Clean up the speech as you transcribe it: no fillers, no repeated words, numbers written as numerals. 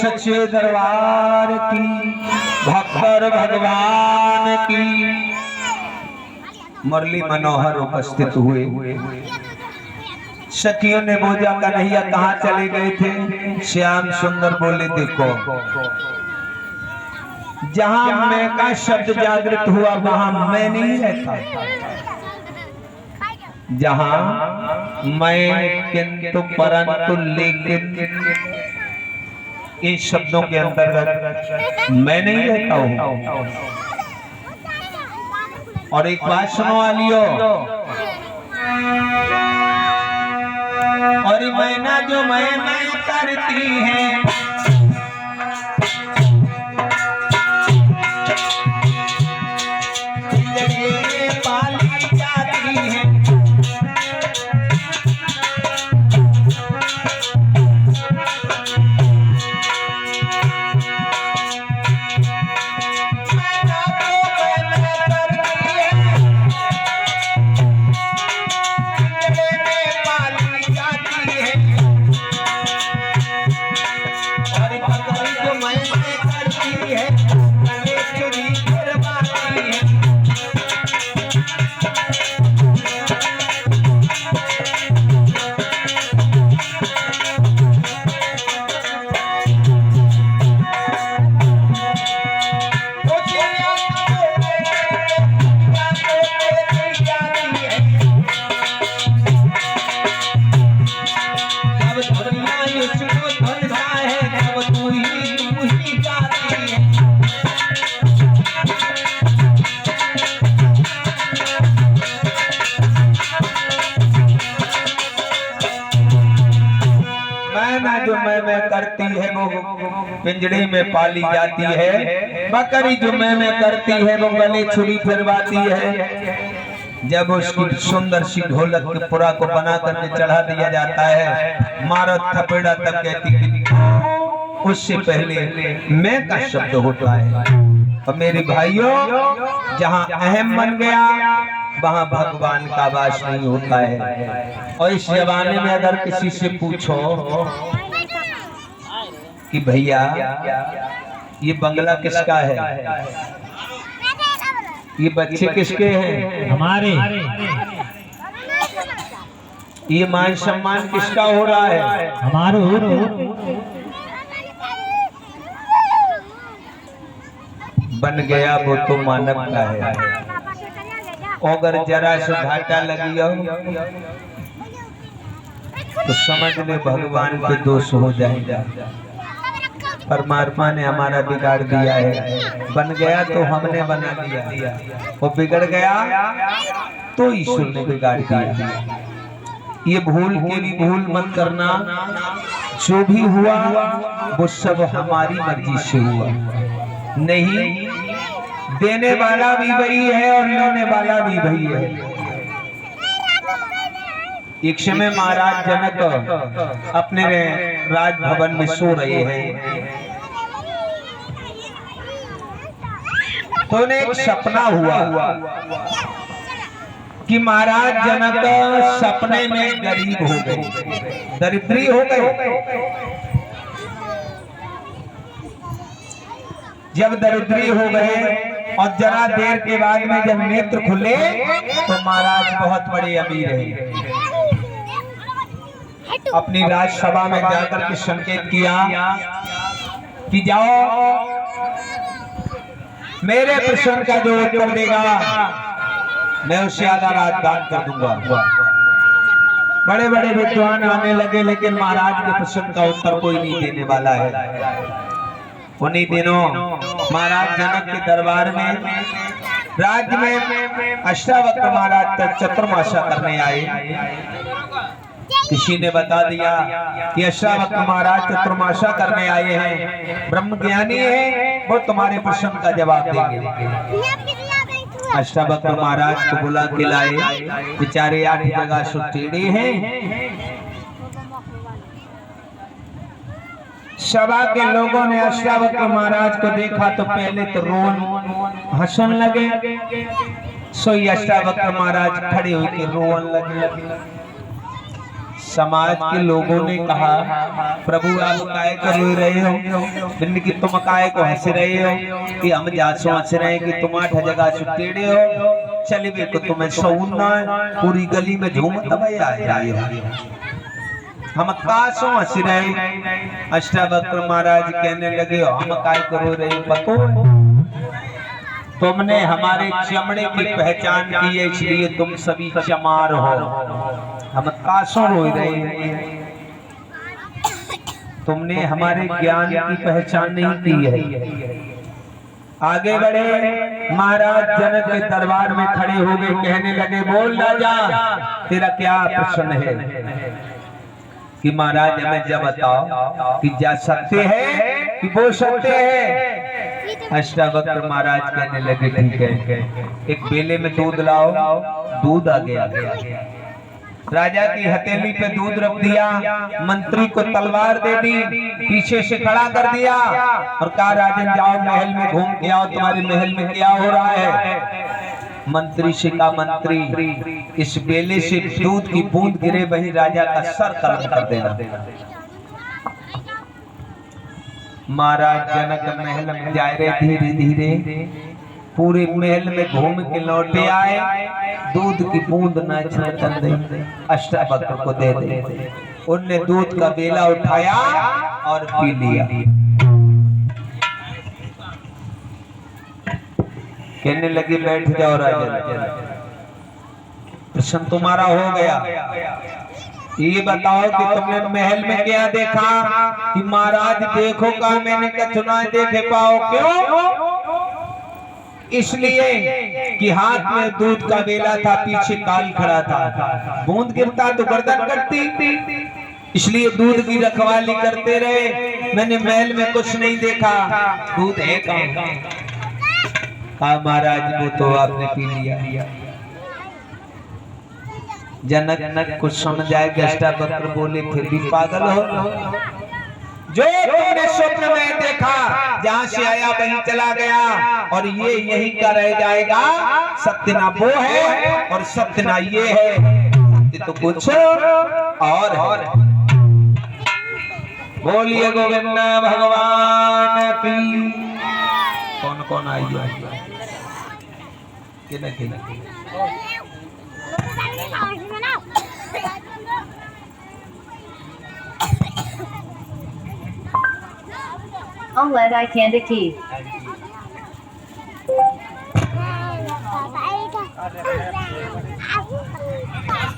सच्चे दरबार की, भक्तर भगवान की। मुरली मनोहर उपस्थित हुए। सखियों ने बोझा कन्हैया कहाँ चले गए थे? श्याम सुंदर बोले देखो, जहां मैं का शब्द जागृत हुआ वहां मैं नहीं रहता। जहां मैं, किंतु, परंतु, लेकिन इन शब्दों के अंतर्गत मैं नहीं रहता हूं। और एक बात सुनो वालियो, और मैना जो मैं करती है, पाली जाती है। जो मैं करती है वो पिंजड़े में पाली जाती है। बकरी जो मैं करती है वो गले छुरी फिरवाती है। जब उसकी सुंदर सी ढोलक की पुरा को बना करके चढ़ा दिया जाता है, मारो थपेड़ा तब कहती, उससे पहले मैं का शब्द होता है। और मेरे भाइयों, जहां अहम बन गया वहां भगवान का वास नहीं होता है। और इस जमाने में अगर किसी से पूछो कि भैया ये बंगला किसका है, ये बच्चे किसके हैं, हमारे, ये मान सम्मान किसका हो रहा है, हमारे हो रहे। बन गया वो तो मानव का है। अगर जरा से घाटा लगी हो तो समझ ले भगवान पे दोष हो जाएगा। परमात्मा ने हमारा बिगाड़ दिया है। बन गया तो हमने बना दिया, वो बिगड़ गया तो ईश्वर ने बिगाड़ दिया। ये भूल के भी भूल मत करना। जो भी हुआ वो सब हमारी मर्जी से हुआ नहीं। देने वाला भी वही है और लेने वाला भी वही है। एक समय महाराज जनक अपने राजभवन में सो रहे हैं, तो उन्हें एक सपना हुआ कि महाराज जनक सपने में गरीब हो गए, दरिद्री हो गए। जब दरिद्री हो गए और जरा देर के बाद में जब नेत्र खुले तो महाराज बहुत बड़े अमीर हैं। अपनी राजसभा में जाकर के संकेत किया कि जाओ, मेरे प्रश्न का जो उत्तर देगा मैं उससे आधा रात दान कर दूंगा। बड़े बड़े विद्वान आने लगे, लेकिन महाराज के प्रश्न का उत्तर कोई नहीं देने वाला है। उन्हीं दिनों महाराज जनक के दरबार में राज्य में अष्टावक्र महाराज तक चतुर्मासा करने आए। किसी ने बता दिया कि अष्टावक्र महाराज चतुर्मासा करने आए हैं, ब्रह्म ज्ञानी है, वो तुम्हारे प्रश्न का जवाब देंगे। अष्टावक्र महाराज को बुला के लाए। बेचारे 8 जगह सुटेड़े हैं। सभा के लोगों ने अष्टावक्र महाराज को देखा तो पहले तो रोन हंसन लगे। सोई अष्टावक्र महाराज खड़े होकर रोन लगे। समाज के लोगों ने कहा प्रभु आप काय कर रहे हो, बिन कि तुम काय को हंस रहे हो कि हम जासो हंस रहे हैं कि तुम 8 जगह सुटेड़े हो, चलिए को तुम्हें सौना पूरी गली में झूम तब हम कासों हंस रहे। अष्टावक्र महाराज कहने लगे हम काय करो रहे बतो, तुमने हमारे चमड़े की पहचान की है इसलिए तुम सभी चमार हो, हम कासों रो रहे, तुमने हमारे ज्ञान की पहचान नहीं की है। आगे बढ़े महाराज जनक के दरबार में खड़े हो गए, कहने लगे बोल राजा तेरा क्या प्रश्न है कि महाराज हमें जब बताओ कि जा सकते हैं कि बोल सकते हैं। अष्टावक्र महाराज कहने लगे ठीक है, एक बेले में दूध लाओ, दूध आ गया। राजा की हथेली पे दूध रख दिया, मंत्री को तलवार दे दी, पीछे से खड़ा कर दिया और कहा राजन जाओ महल में घूम के आओ, तुम्हारे महल में क्या हो रहा है। मंत्री से कहा मंत्री इस बेले से दूध की बूंद गिरे वही राजा का सर कलम कर देना। महाराज जनक महल में जा रहे धीरे धीरे, पूरे महल में घूम के लौटे आए, दूध की बूंद न छिड़कन दे, अष्टावक्र को दे दे। उनने दूध का बेला उठाया और पी लिया। कहने लगे बैठ जाओ राजन, प्रश्न तुम्हारा हो गया, ये बताओ कि तुमने महल में क्या देखा कि महाराज देखो का, मैंने क्या चुनाव देखे पाओ, क्यों? इसलिए कि हाथ में दूध का बेला था, पीछे काल खड़ा था, बूंद गिरता तो गर्दन कटती, इसलिए दूध की रखवाली करते रहे। मैंने महल में कुछ नहीं देखा, दूध है कहाँ? कहा महाराज वो तो आपने पी लिया। जनक कुछ समझ आए, अष्टावक्र बोले फिर भी पागल हो, जो तुमने स्वप्न में देखा जहां से आया वहीं चला गया और ये यही का रह जाएगा। सत्य ना वो है और सत्य ना ये है, सत्य तो कुछ और है। बोलिए गोविंद भगवान की। कौन कौन आई OLED eye candy key.